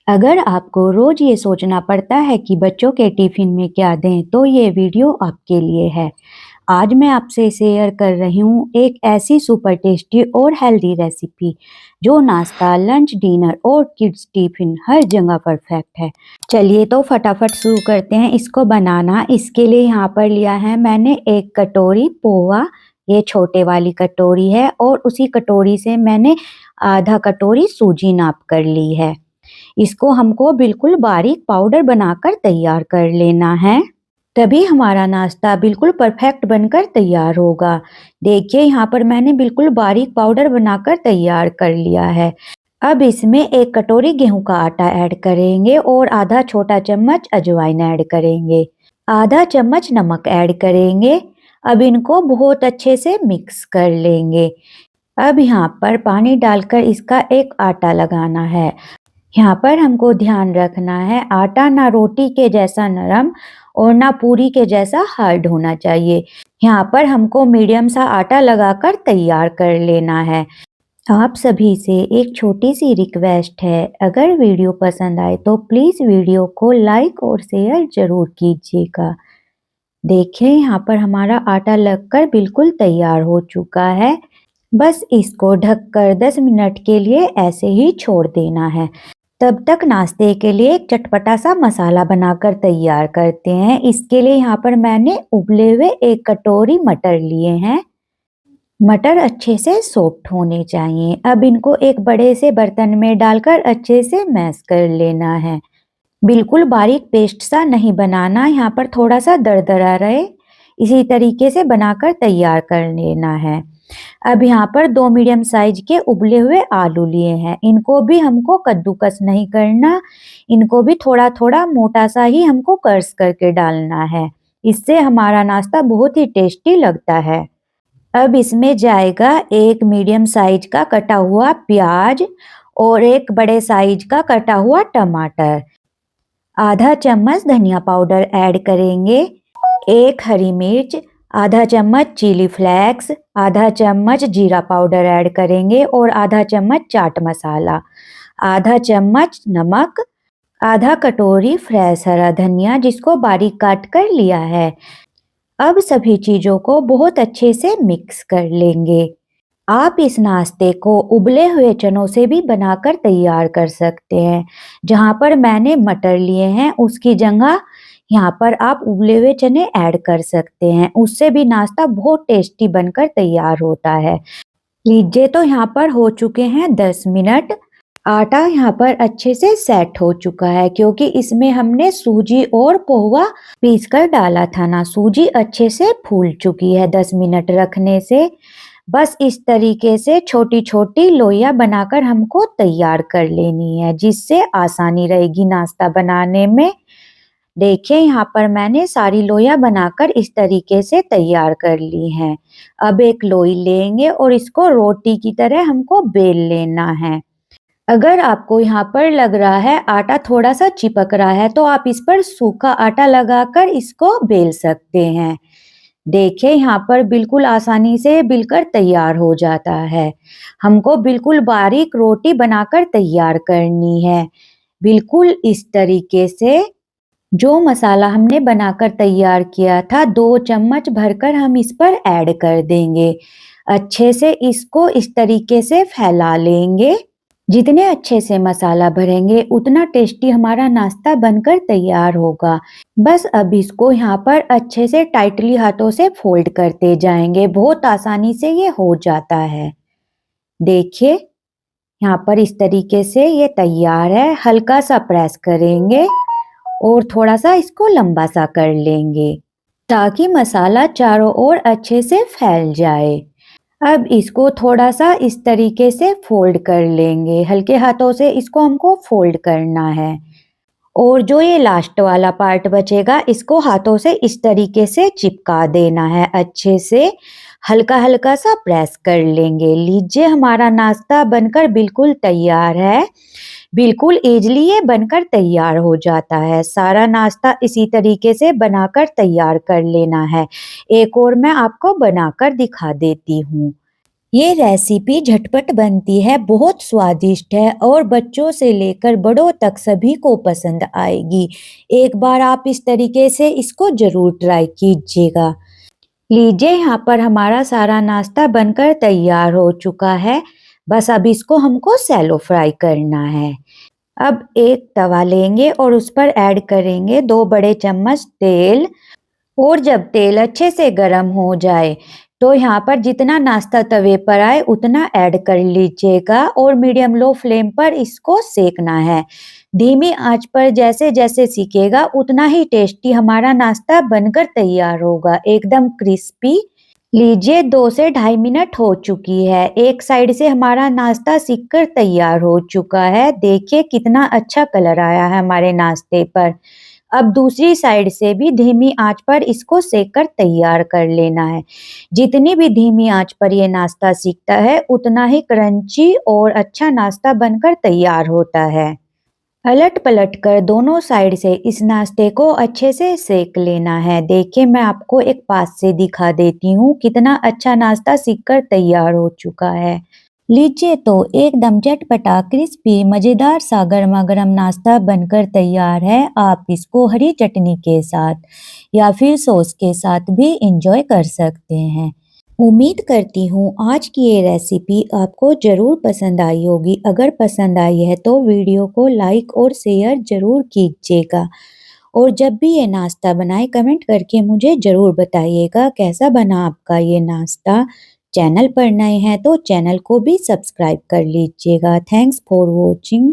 अगर आपको रोज ये सोचना पड़ता है कि बच्चों के टिफिन में क्या दें, तो ये वीडियो आपके लिए है। आज मैं आपसे शेयर कर रही हूँ एक ऐसी सुपर टेस्टी और हेल्दी रेसिपी जो नाश्ता, लंच, डिनर और किड्स टिफिन हर जगह परफेक्ट है। चलिए तो फटाफट शुरू करते हैं इसको बनाना। इसके लिए यहाँ पर लिया है मैंने एक कटोरी पोहा, ये छोटे वाली कटोरी है, और उसी कटोरी से मैंने आधा कटोरी सूजी नाप कर ली है। इसको हमको बिल्कुल बारीक पाउडर बनाकर तैयार कर लेना है, तभी हमारा नाश्ता बिल्कुल परफेक्ट बनकर तैयार होगा। देखिए यहाँ पर मैंने बिल्कुल बारीक पाउडर बनाकर तैयार कर लिया है। अब इसमें एक कटोरी गेहूं का आटा ऐड करेंगे और आधा छोटा चम्मच अजवाइन ऐड करेंगे, आधा चम्मच नमक ऐड करेंगे। अब इनको बहुत अच्छे से मिक्स कर लेंगे। अब यहाँ पर पानी डालकर इसका एक आटा लगाना है। यहाँ पर हमको ध्यान रखना है आटा ना रोटी के जैसा नरम और ना पूरी के जैसा हार्ड होना चाहिए। यहाँ पर हमको मीडियम सा आटा लगाकर तैयार कर लेना है। आप सभी से एक छोटी सी रिक्वेस्ट है, अगर वीडियो पसंद आए तो प्लीज वीडियो को लाइक और शेयर जरूर कीजिएगा। देखिए यहाँ पर हमारा आटा लगकर बिल्कुल तैयार हो चुका है। बस इसको ढककर 10 मिनट के लिए ऐसे ही छोड़ देना है। तब तक नाश्ते के लिए एक चटपटा सा मसाला बनाकर तैयार करते हैं। इसके लिए यहाँ पर मैंने उबले हुए एक कटोरी मटर लिए हैं। मटर अच्छे से सॉफ्ट होने चाहिए। अब इनको एक बड़े से बर्तन में डालकर अच्छे से मैश कर लेना है। बिल्कुल बारीक पेस्ट सा नहीं बनाना, यहाँ पर थोड़ा सा दरदरा रहे, इसी तरीके से बनाकर तैयार कर लेना है। अब यहाँ पर 2 मीडियम साइज के उबले हुए आलू लिए हैं। इनको भी हमको कद्दूकस नहीं करना, इनको भी थोड़ा थोड़ा मोटा सा ही हमको क्रश करके डालना है। इससे हमारा नाश्ता बहुत ही टेस्टी लगता है। अब इसमें जाएगा एक मीडियम साइज का कटा हुआ प्याज और एक बड़े साइज का कटा हुआ टमाटर। आधा चम्मच धनिया पाउडर ऐड करेंगे, एक हरी मिर्च, आधा चम्मच चिली फ्लेक्स, आधा चम्मच जीरा पाउडर ऐड करेंगे और आधा चम्मच चाट मसाला, आधा चम्मच नमक, आधा कटोरी फ्रेश हरा धनिया जिसको बारीक काट कर लिया है। अब सभी चीजों को बहुत अच्छे से मिक्स कर लेंगे। आप इस नाश्ते को उबले हुए चनों से भी बनाकर तैयार कर सकते हैं। जहाँ पर मैंने मटर लिए हैं उसकी जगह यहाँ पर आप उबले हुए चने ऐड कर सकते हैं, उससे भी नाश्ता बहुत टेस्टी बनकर तैयार होता है। लीजिए तो यहाँ पर हो चुके हैं 10 मिनट। आटा यहाँ पर अच्छे से सेट हो चुका है क्योंकि इसमें हमने सूजी और पोहा पीस कर डाला था ना। सूजी अच्छे से फूल चुकी है 10 मिनट रखने से। बस इस तरीके से छोटी छोटी लोइयां बनाकर हमको तैयार कर लेनी है, जिससे आसानी रहेगी नाश्ता बनाने में। देखिए यहाँ पर मैंने सारी लोइयां बनाकर इस तरीके से तैयार कर ली हैं। अब एक लोई लेंगे और इसको रोटी की तरह हमको बेल लेना है। अगर आपको यहाँ पर लग रहा है आटा थोड़ा सा चिपक रहा है तो आप इस पर सूखा आटा लगाकर इसको बेल सकते हैं। देखिए यहाँ पर बिल्कुल आसानी से बिलकर तैयार हो जाता है। हमको बिल्कुल बारीक रोटी बनाकर तैयार करनी है, बिल्कुल इस तरीके से। जो मसाला हमने बनाकर तैयार किया था 2 चम्मच भरकर हम इस पर ऐड कर देंगे। अच्छे से इसको इस तरीके से फैला लेंगे। जितने अच्छे से मसाला भरेंगे उतना टेस्टी हमारा नाश्ता बनकर तैयार होगा। बस अब इसको यहाँ पर अच्छे से टाइटली हाथों से फोल्ड करते जाएंगे, बहुत आसानी से ये हो जाता है। देखिए यहाँ पर इस तरीके से ये तैयार है। हल्का सा प्रेस करेंगे और थोड़ा सा इसको लंबा सा कर लेंगे ताकि मसाला चारों ओर अच्छे से फैल जाए। अब इसको थोड़ा सा इस तरीके से फोल्ड कर लेंगे, हल्के हाथों से इसको हमको फोल्ड करना है। और जो ये लास्ट वाला पार्ट बचेगा इसको हाथों से इस तरीके से चिपका देना है। अच्छे से हल्का हल्का सा प्रेस कर लेंगे। लीजिए हमारा नाश्ता बनकर बिल्कुल तैयार है। बिल्कुल इजली ये बनकर तैयार हो जाता है। सारा नाश्ता इसी तरीके से बनाकर तैयार कर लेना है। एक और मैं आपको बनाकर दिखा देती हूँ। ये रेसिपी झटपट बनती है, बहुत स्वादिष्ट है और बच्चों से लेकर बड़ों तक सभी को पसंद आएगी। एक बार आप इस तरीके से इसको ज़रूर ट्राई कीजिएगा। लीजिए यहाँ पर हमारा सारा नाश्ता बनकर तैयार हो चुका है। बस अब इसको हमको शैलो फ्राई करना है। अब एक तवा लेंगे और उस पर ऐड करेंगे 2 बड़े चम्मच तेल। और जब तेल अच्छे से गर्म हो जाए तो यहाँ पर जितना नाश्ता तवे पर आए उतना ऐड कर लीजिएगा और मीडियम लो फ्लेम पर इसको सेकना है। धीमी आंच पर जैसे जैसे सीखेगा उतना ही टेस्टी हमारा नाश्ता बनकर तैयार होगा, एकदम क्रिस्पी। लीजिए 2 से ढाई मिनट हो चुकी है। एक साइड से हमारा नाश्ता सिक कर तैयार हो चुका है। देखिए कितना अच्छा कलर आया है हमारे नाश्ते पर। अब दूसरी साइड से भी धीमी आंच पर इसको सेक कर तैयार कर लेना है। जितनी भी धीमी आंच पर ये नाश्ता सिकता है उतना ही क्रंची और अच्छा नाश्ता बनकर तैयार होता है। पलट-पलट कर दोनों साइड से इस नाश्ते को अच्छे से सेक लेना है। देखिए मैं आपको एक पास से दिखा देती हूँ कितना अच्छा नाश्ता सिक कर तैयार हो चुका है। लीजिए तो एकदम चटपटा क्रिस्पी मज़ेदार सा गरमा-गरम नाश्ता बनकर तैयार है। आप इसको हरी चटनी के साथ या फिर सॉस के साथ भी एंजॉय कर सकते हैं। उम्मीद करती हूँ आज की ये रेसिपी आपको ज़रूर पसंद आई होगी। अगर पसंद आई है तो वीडियो को लाइक और शेयर ज़रूर कीजिएगा। और जब भी ये नाश्ता बनाएँ कमेंट करके मुझे ज़रूर बताइएगा कैसा बना आपका ये नाश्ता। चैनल पर नए हैं तो चैनल को भी सब्सक्राइब कर लीजिएगा। Thanks for watching.